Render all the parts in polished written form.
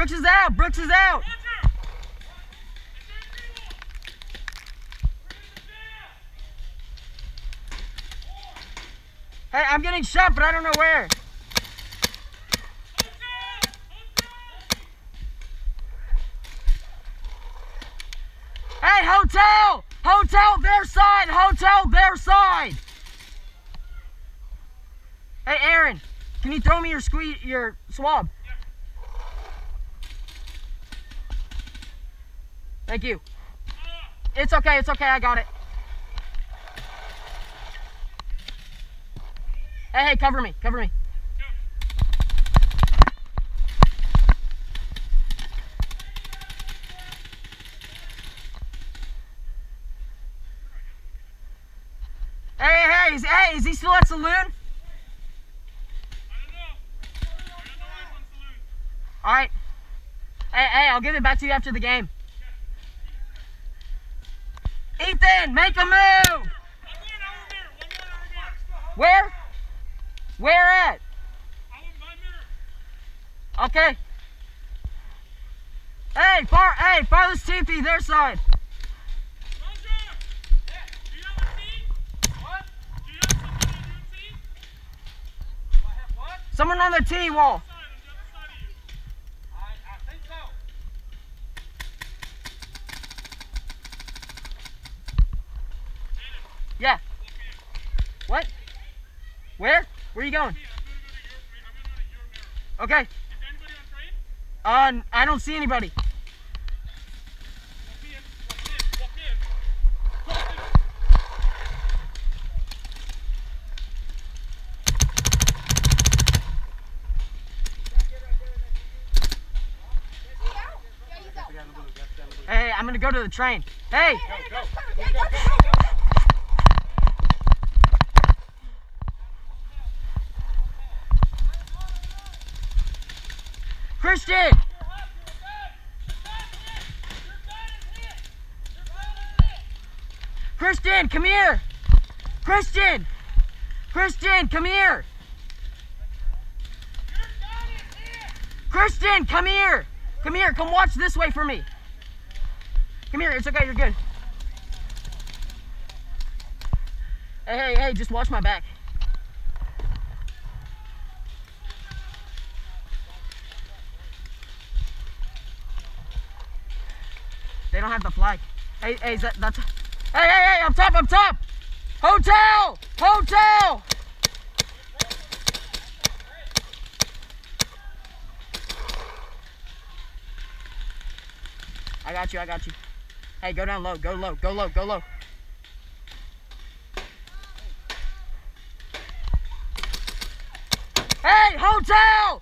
Brooks is out. Brooks is out. Hey, I'm getting shot, but I don't know where. Hey, hotel! Hotel, their side! Hotel, their side! Hey, Aaron, can you throw me your swab? Thank you. It's okay, I got it. Hey, cover me. Hey, is he still at Saloon? I don't know. Alright. Hey, I'll give it back to you after the game. Ethan, make a move! Where? Where at? Okay. Hey, farthest TP, their side. Someone on the T wall. I think so. Yeah. What? Where? Where are you going? Okay. Is anybody on train? I don't see anybody. Walk in. Hey, I'm gonna go to the train. Hey! Go. Christian! Christian, come here! Christian, come here! Christian, come here! Come here, come watch this way for me. Come here, it's okay, you're good. Hey, just watch my back. They don't have the flag. Hey, that's... Hey, up top! Hotel! I got you. Hey, go down low, go low. Hey, hotel!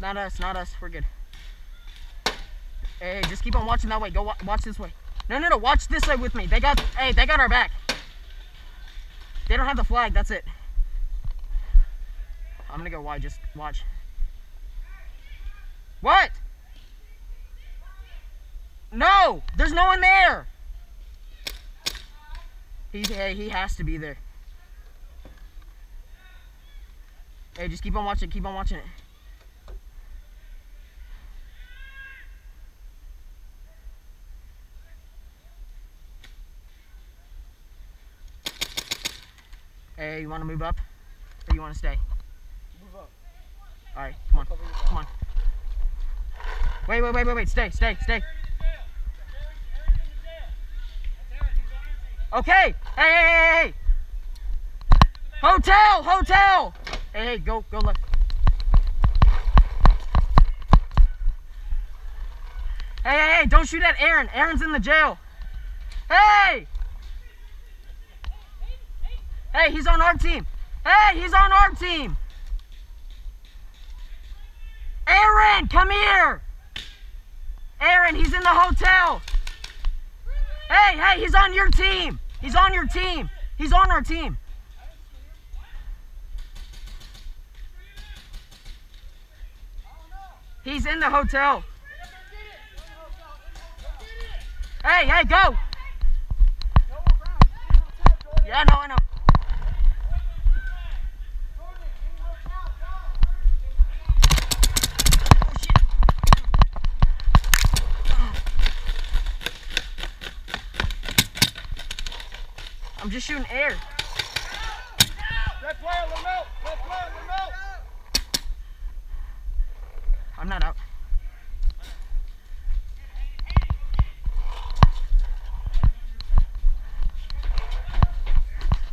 Not us, we're good. Hey, just keep on watching that way. Go watch this way. No, watch this way with me. They got our back. They don't have the flag, that's it. I'm gonna go wide, just watch. What? No, there's no one there. He has to be there. Hey, just keep on watching it. Hey, you want to move up? Or you want to stay? Move up. Alright, come on. Wait, stay. Okay, hey. Hotel. Hey, go left. Hey, don't shoot at Aaron. Aaron's in the jail. Hey, he's on our team. Aaron, come here. Aaron, he's in the hotel. Hey, he's on your team. He's on our team. He's in the hotel. Hey, go. Yeah, I know. I'm just shooting air. Left player, Lamel. Left player, Lamel. I'm not out.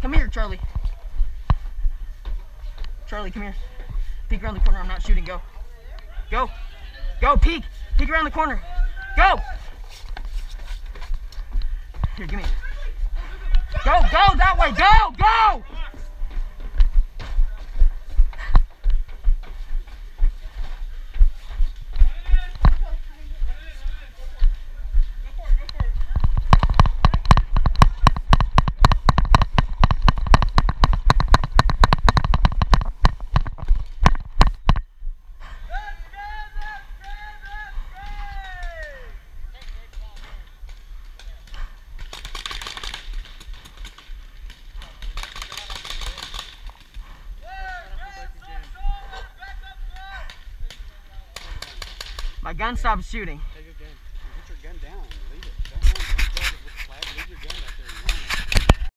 Come here, Charlie. Charlie, come here. Peek around the corner. I'm not shooting. Go. Go. Go, peek. Peek around the corner. Go. Here, give me. Go, go that way. Go, go. My gun stopped shooting.